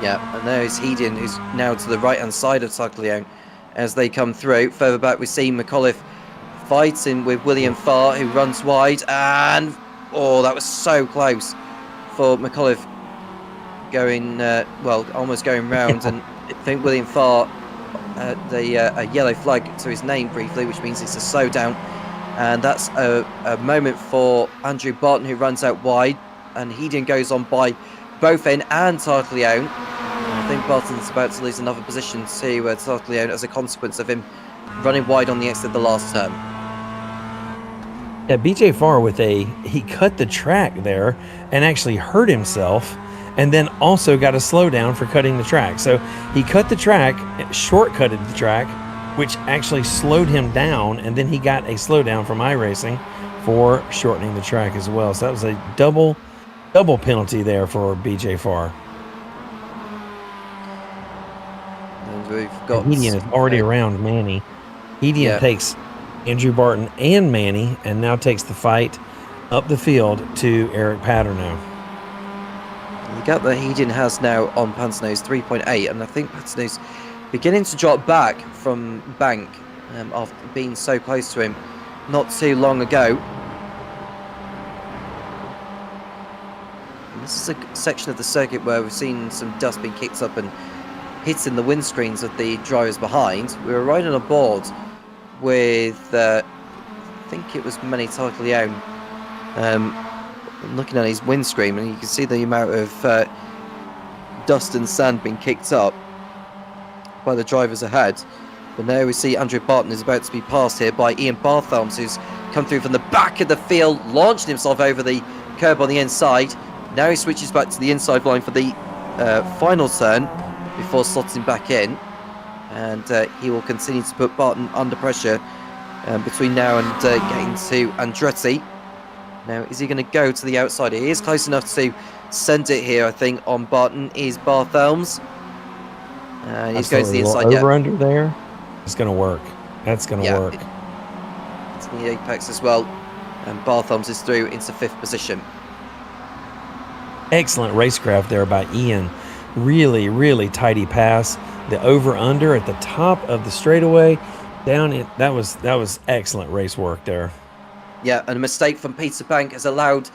Yeah, and there is Hedian, who's now to the right-hand side of Taglione as they come through. Further back, we see McAuliffe fighting with William Farr, who runs wide, and oh, that was so close for McAuliffe going, well, almost going round. And I think William Farr had a yellow flag to his name briefly, which means it's a slowdown. And that's a moment for Andrew Barton, who runs out wide, and Hedian goes on by both in and Taglione. I think Barton's about to lose another position to Taglione as a consequence of him running wide on the exit of the last turn. Yeah, BJ Farr he cut the track there and actually hurt himself, and then also got a slowdown for cutting the track. So he cut the track, shortcutted the track, which actually slowed him down, and then he got a slowdown from iRacing for shortening the track as well. So that was a double penalty there for BJ Farr. And we've got Hedian is already around Manny. Hedian takes Andrew Barton and Manny, and now takes the fight up the field to Eric Paterno. The gap that Hedian has now on Paterno is 3.8, and I think Paterno's beginning to drop back from Bank after being so close to him not too long ago. And this is a section of the circuit where we've seen some dust being kicked up and hitting the windscreens of the drivers behind. We were riding on board with, I think it was Manny Taglione, looking at his windscreen, and you can see the amount of dust and sand being kicked up by the drivers ahead. But now we see Andrew Barton is about to be passed here by Ian Barthelms, who's come through from the back of the field, launched himself over the curb on the inside. Now he switches back to the inside line for the final turn before slotting back in. And he will continue to put Barton under pressure between now and getting to Andretti. Now, is he going to go to the outside? He is close enough to send it here, I think, on Barton is Barthelms. He's going to the inside. Over under there. It's going to work. That's going to work. It's in the apex as well. And Barthelms is through into 5th position. Excellent racecraft there by Ian. Really, really tidy pass. The over-under at the top of the straightaway, down it. That was excellent race work there. Yeah, and a mistake from Peter Bank has allowed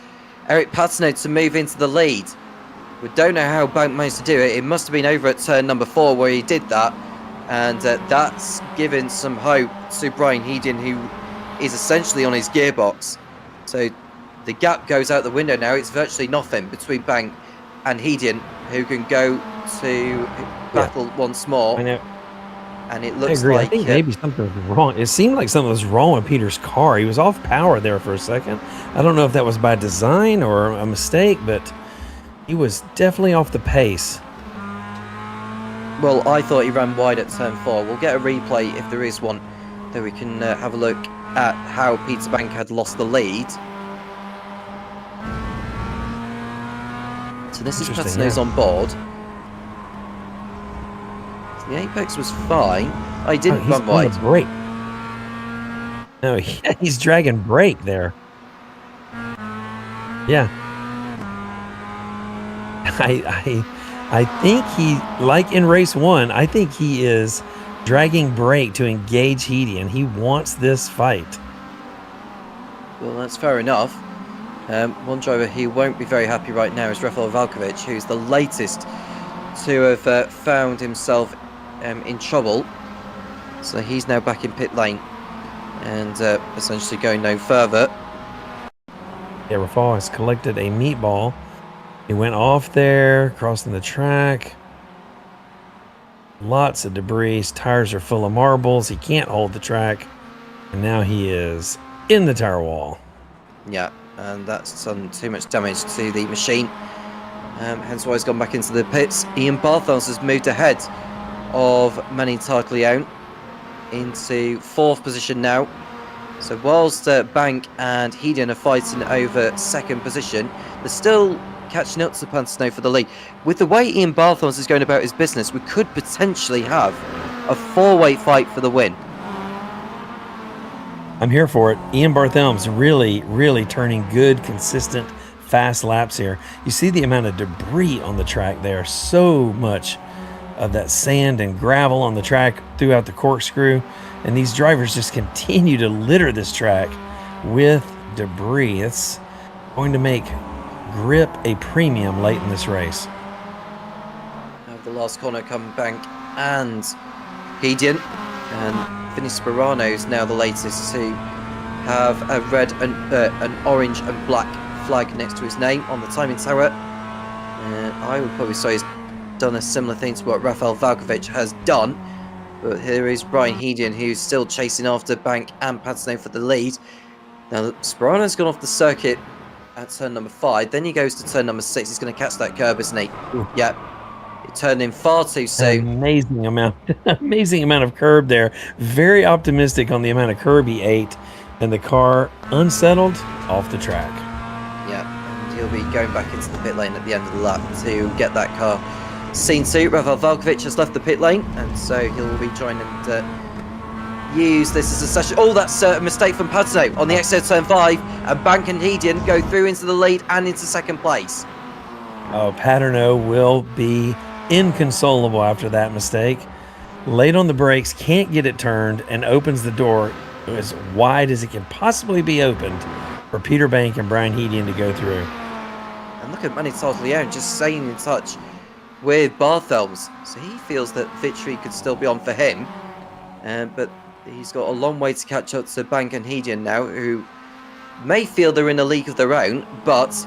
Eric Paterno to move into the lead. We don't know how Bank managed to do it. It must have been over at turn number 4 where he did that, and that's given some hope to Brian Hedian, who is essentially on his gearbox. So the gap goes out the window now. It's virtually nothing between Bank and Hedian, who can go to battle once more. I know. And it looks I like think maybe something was wrong. It seemed like something was wrong with Peter's car. He was off power there for a second. I don't know if that was by design or a mistake, but he was definitely off the pace. Well, I thought he ran wide at turn 4. We'll get a replay if there is one, that we can have a look at how Peter Bank had lost the lead. So this is Paterno's on board. So the apex was fine. I didn't run wide. He's on the brake. No, he's dragging brake there. Yeah. I think he, like in race 1, I think he is dragging brake to engage Hedian. He wants this fight. Well, that's fair enough. One driver who won't be very happy right now is Rafael Valkovic, who's the latest to have found himself in trouble. So he's now back in pit lane and essentially going no further. Yeah, Rafael has collected a meatball. He went off there, crossing the track. Lots of debris. His tires are full of marbles. He can't hold the track. And now he is in the tire wall. Yeah, and that's done too much damage to the machine. Hence why he's gone back into the pits. Ian Barthels has moved ahead of Manny Tartleone into 4th position now. So whilst Bank and Hedon are fighting over 2nd position, they're still catching up to Pantano for the lead. With the way Ian Barthels is going about his business, we could potentially have a 4-way fight for the win. I'm here for it. Ian Barthelm's really turning good, consistent, fast laps here. You see the amount of debris on the track there. So much of that sand and gravel on the track throughout the corkscrew. And these drivers just continue to litter this track with debris. It's going to make grip a premium late in this race. Now the last corner come Bank and Hedon, and Vinny Sperano is now the latest to have a red and an orange and black flag next to his name on the timing tower. I would probably say he's done a similar thing to what Rafael Valkovic has done. But here is Brian Hedon, who's still chasing after Bank and Pantano for the lead. Now, Sperano's gone off the circuit at turn number 5. Then he goes to turn number 6. He's going to catch that curb, isn't he? Ooh. Yep. It turned in far too soon. Amazing amount of curb there. Very optimistic on the amount of curb he ate. And the car unsettled off the track. Yeah, and he'll be going back into the pit lane at the end of the lap to get that car seen to. Rafael Valkovic has left the pit lane, and so he'll be trying and use this as a session. Oh, that's a mistake from Pantano on the exit of turn 5, and Bank and Hedon go through into the lead and into 2nd place. Oh, Paterno will be inconsolable after that mistake. Late on the brakes, can't get it turned, and opens the door as wide as it can possibly be opened for Peter Bank and Brian Hedon to go through. And look at Manny Tartleone just staying in touch with Barthels, so he feels that victory could still be on for him, but he's got a long way to catch up to Bank and Hedon now, who may feel they're in a league of their own, but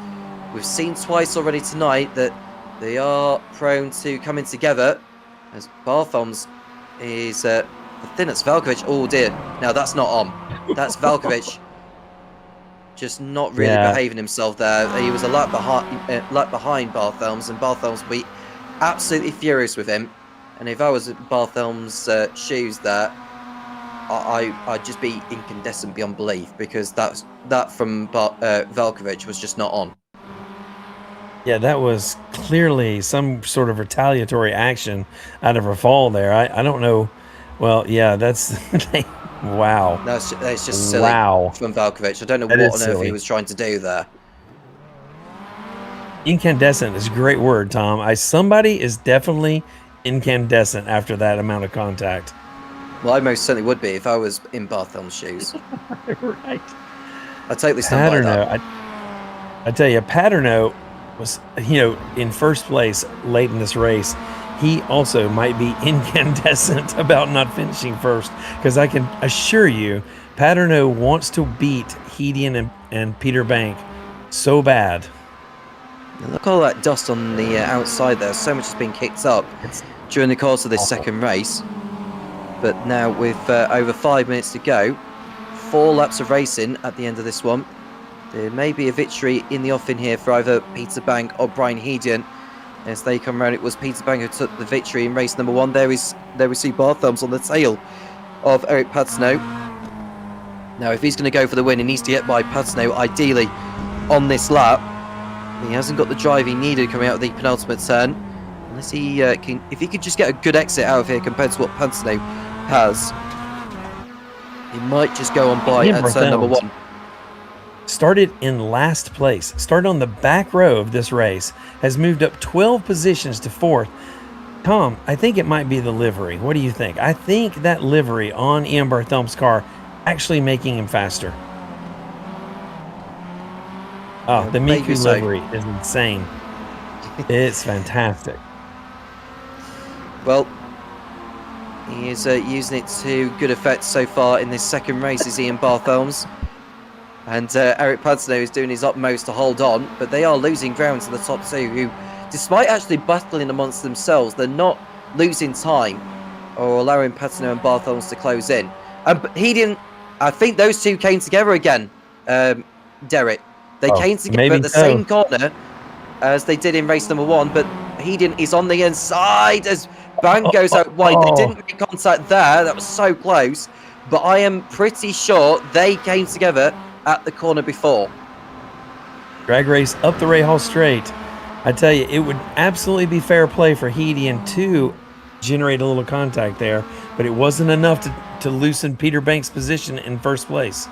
we've seen twice already tonight that they are prone to coming together, as Barthels is I think that's Valkovic. Oh dear, now that's not on. That's Valkovic just not really behaving himself there. He was a lap behind Barthels, and Barthels will be absolutely furious with him. And if I was Barthelm's shoes there, I'd just be incandescent beyond belief, because that from Valkovic was just not on. Yeah, that was clearly some sort of retaliatory action out of Rafael there. I don't know. Well, yeah, that's wow. That's just silly from Valkovic. I don't know what on earth he was trying to do there. Incandescent is a great word, Tom. Somebody is definitely incandescent after that amount of contact. Well, I most certainly would be if I was in Barthelm's shoes. Right. I totally stand by that. I tell you, Paterno was, in first place late in this race. He also might be incandescent about not finishing first, because I can assure you, Paterno wants to beat Hedon and Peter Bank so bad. And look at all that dust on the outside there. So much has been kicked up during the course of this second race. But now with over 5 minutes to go, 4 laps of racing at the end of this one, there may be a victory in the offing here for either Peter Bank or Brian Hedon. As they come around, it was Peter Bank who took the victory in race number 1. There we see Barthels on the tail of Eric Paterno. Now, if he's going to go for the win, he needs to get by Paterno, ideally, on this lap. He hasn't got the drive he needed coming out of the penultimate turn. Unless he if he could just get a good exit out of here compared to what Paterno has, he might just go on by at turn number 1. Started in last place, started on the back row of this race, has moved up 12 positions to 4th. Tom, I think it might be the livery. What do you think? I think that livery on Ian Barthelm's car actually making him faster. Oh, the Maybe Miku so. livery is insane. It's fantastic. Well, he is using it to good effect so far in this second race, is Ian Barthelm's. And Eric Padsnow is doing his utmost to hold on, but they are losing ground to the top two, who, despite actually battling amongst themselves, they're not losing time or allowing Padsnow and Barthelms to close in. He didn't. I think those two came together again, Derek. They came together at the same corner as they did in race number 1, but Hedin is on the inside as Bank goes out wide. They didn't make contact there. That was so close. But I am pretty sure they came together at the corner before. Drag race up the Rahal Straight. I tell you, it would absolutely be fair play for Hedin to generate a little contact there, but it wasn't enough to loosen Peter Banks' position in first place.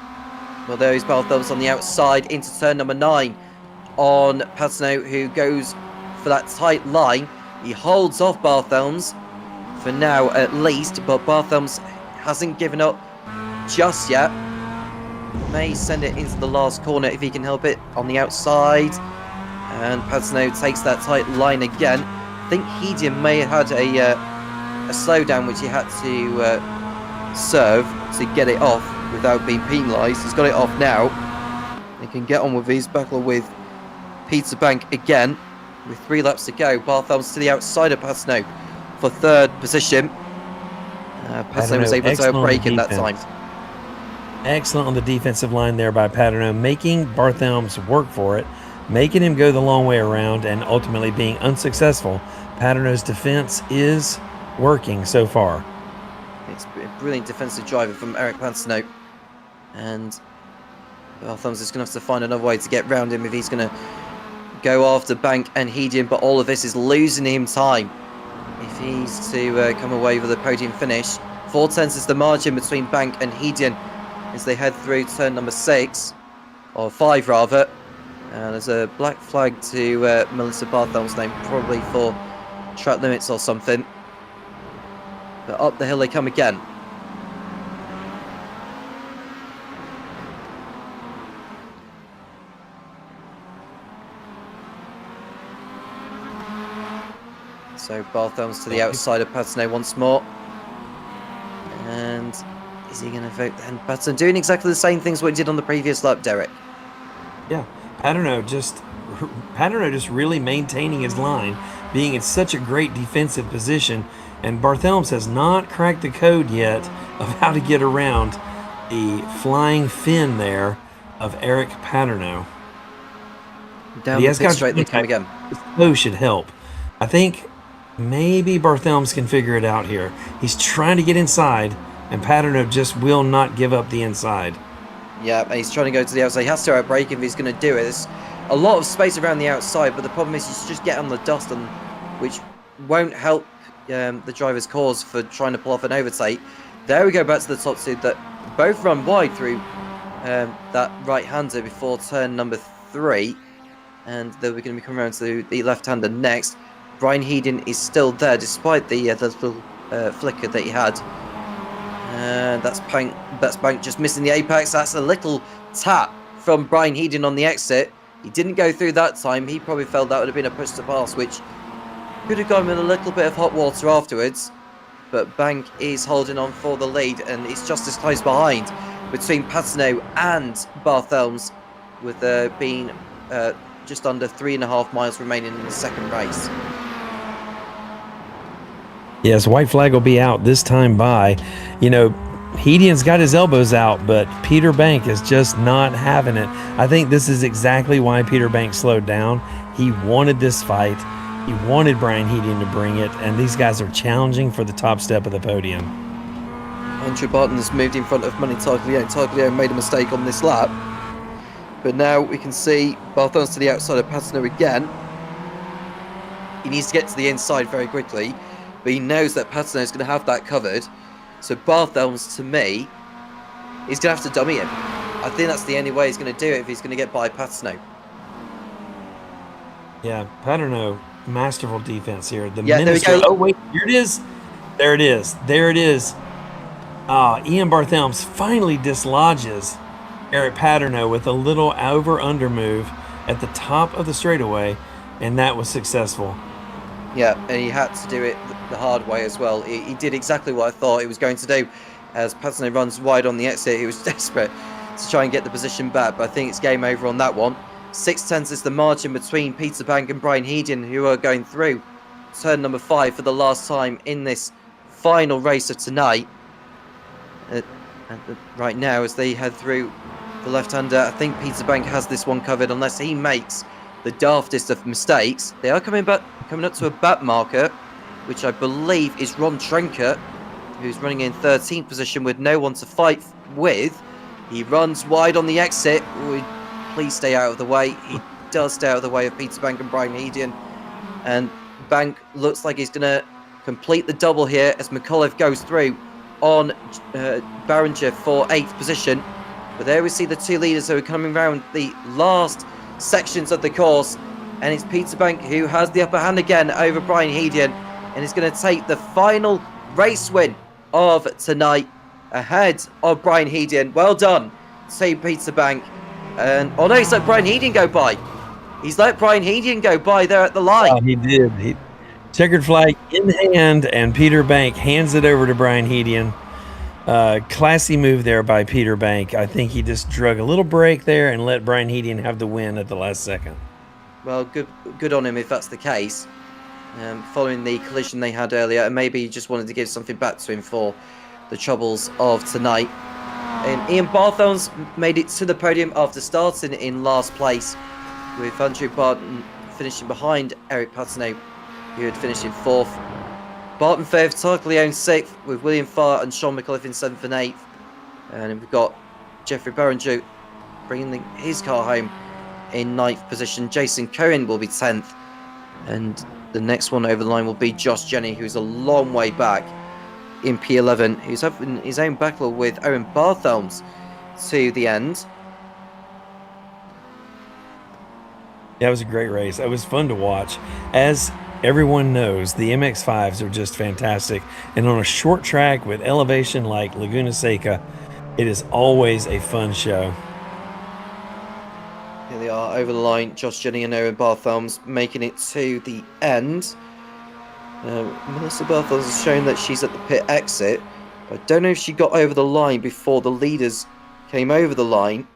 Well, there is Barthelm's on the outside into turn number 9 on Padsnow, who goes for that tight line. He holds off Barthelm's for now at least, but Barthelm's hasn't given up just yet. May send it into the last corner if he can help it on the outside. And Padsnow takes that tight line again. I think Hedin may have had a slowdown which he had to serve to get it off without being penalised. He's got it off now. He can get on with his battle with Peter Bank again with 3 laps to go. Barthelm's to the outside of Padsnow for 3rd position. Padsnow was able to break in that time. Excellent on the defensive line there by Paterno, making Barthelm's work for it, making him go the long way around, and ultimately being unsuccessful. Paterno's defense is working so far. It's a brilliant defensive driver from Eric Padsnow. And Barthelm's is going to have to find another way to get round him if he's going to go after Bank and Hedin, but all of this is losing him time. If he's to come away with a podium finish, 4/10 is the margin between Bank and Hedin as they head through turn number 6, or 5 rather. There's a black flag to Melissa Barthelm's name, probably for track limits or something. But up the hill they come again. So Barthelm's to the outside of Padsnow once more. And is he going to vote then? Padsnow doing exactly the same things what he did on the previous lap, Derek. Yeah, Paterno just really maintaining his line, being in such a great defensive position, and Barthelm's has not cracked the code yet of how to get around the flying fin there of Eric Paterno. Down the pit straight they come again. Slow should help. I think maybe Barthelm's can figure it out here. He's trying to get inside, and Paterno just will not give up the inside. Yeah, and he's trying to go to the outside. He has to outbrake if he's going to do it. There's a lot of space around the outside, but the problem is you just get on the dust, and which won't help the driver's cause for trying to pull off an overtake. There we go back to the top 2 that both run wide through that right-hander before turn number 3, and then we're going to be coming around to the left-hander next. Brian Hedin is still there despite the little flicker that he had. That's Bank just missing the apex. That's a little tap from Brian Hedin on the exit. He didn't go through that time. He probably felt that would have been a push to pass, which could have gone with a little bit of hot water afterwards. But Bank is holding on for the lead, and it's just as close behind between Padsnow and Barthelm's, with being just under 3.5 miles remaining in the second race. Yes, white flag will be out this time by, Hedin's got his elbows out, but Peter Bank is just not having it. I think this is exactly why Peter Bank slowed down. He wanted this fight. He wanted Brian Hedin to bring it, and these guys are challenging for the top step of the podium. Andrew Barton has moved in front of Money Taglione. Taglione made a mistake on this lap. But now we can see Barthelm's to the outside of Padsnow again. He needs to get to the inside very quickly, but he knows that Padsnow is going to have that covered. So Barthelm's, to me, is going to have to dummy him. I think that's the only way he's going to do it if he's going to get by Padsnow. Yeah, Paterno, masterful defense here. There we go. Oh, wait, here it is. There it is. There it is. Ian Barthelm's finally dislodges Eric Paterno with a little over-under move. at the top of the straightaway, and that was successful. Yeah, and he had to do it the hard way as well. He did exactly what I thought he was going to do. As Patino runs wide on the exit, he was desperate to try and get the position back, but I think it's game over on that one. 6/10 is the margin between Peter Bank and Brian Heedian, who are going through turn number 5 for the last time in this final race of tonight. Right now, as they head through the left-hander, I think Peter Bank has this one covered unless he makes the daftest of mistakes. They are coming up to a back marker, which I believe is Ron Trenker, who's running in 13th position with no one to fight with. He runs wide on the exit. Please stay out of the way. He does stay out of the way of Peter Bank and Brian Heedian. And Bank looks like he's going to complete the double here as McAuliffe goes through on Barringer for 8th position. But there we see the two leaders who are coming around the last sections of the course. And it's Peter Bank who has the upper hand again over Brian Heedian. And is going to take the final race win of tonight ahead of Brian Heedian. Well done to Peter Bank. And oh no, he's let Brian Heedian go by. He's let Brian Heedian go by there at the line. Oh, he did. Checkered flag in hand, and Peter Bank hands it over to Brian Heedian. Classy move there by Peter Bank. I think he just drug a little break there and let Brian Heedian have the win at the last second. Well, good on him if that's the case. Following the collision they had earlier, and maybe he just wanted to give something back to him for the troubles of tonight. And Ian Barthelm's made it to the podium after starting in last place, with Andrew Barton finishing behind Eric Patineau, who had finished in 4th. Barton 5th, Tarkleone 6th, with William Farr and Sean McAuliffe in 7th and 8th. And we've got Jeffrey Barringer bringing his car home in 9th position. Jason Cohen will be 10th. And the next one over the line will be Josh Jenny, who's a long way back in P11, who's having his own battle with Owen Barthelms to the end. Yeah, it was a great race. It was fun to watch. As everyone knows, the MX-5s are just fantastic. And on a short track with elevation like Laguna Seca, it is always a fun show. Here they are over the line, Josh Jenny and Owen Barthelms making it to the end. Melissa Barthelms has shown that she's at the pit exit. I don't know if she got over the line before the leaders came over the line.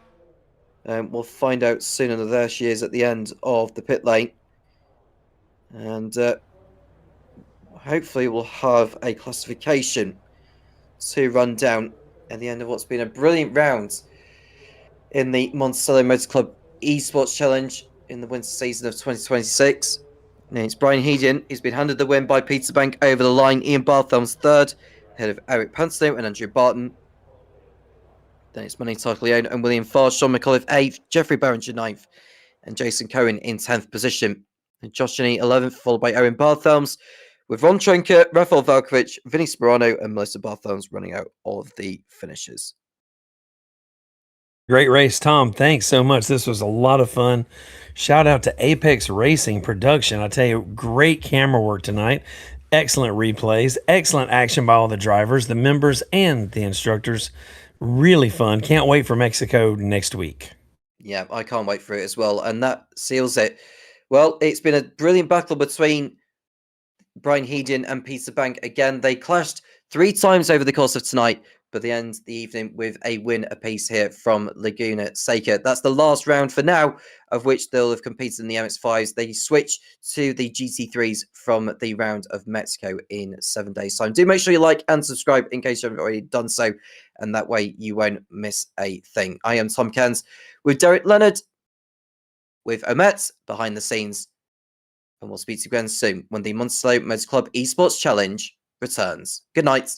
We'll find out soon. And there she is at the end of the pit lane. And hopefully we'll have a classification to run down at the end of what's been a brilliant round in the Monticello Motor Club Esports Challenge in the winter season of 2026. Now it's Brian Heedian. He's been handed the win by Peter Bank over the line. Ian Barthelm's 3rd, ahead of Eric Patineau and Andrew Barton. Then it's Manny Tarkleone and William Farr. Sean McAuliffe 8th, Jeffrey Barringer 9th, and Jason Cohen in 10th position. And Josh Jenny 11th, followed by Owen Barthelms, with Ron Trenker, Rafael Valkovic, Vinny Sperano, and Melissa Barthelms running out all of the finishes. Great race, Tom. Thanks so much. This was a lot of fun. Shout out to Apex Racing Production. I tell you, great camera work tonight. Excellent replays. Excellent action by all the drivers, the members, and the instructors. Really fun. Can't wait for Mexico next week. Yeah, I can't wait for it as well. And that seals it. Well, it's been a brilliant battle between Brian Heedian and Peter Bank. Again, they clashed 3 times over the course of tonight, but they end the evening with a win apiece here from Laguna Seca. That's the last round for now, of which they'll have competed in the MX-5s. They switch to the GT3s from the round of Mexico in 7 days' time. Do make sure you like and subscribe in case you haven't already done so, and that way you won't miss a thing. I am Tom Cairns with Derek Leonard, with Omet behind the scenes, and we'll speak to you again soon when the Monticello Motor Club Esports Challenge returns. Good night.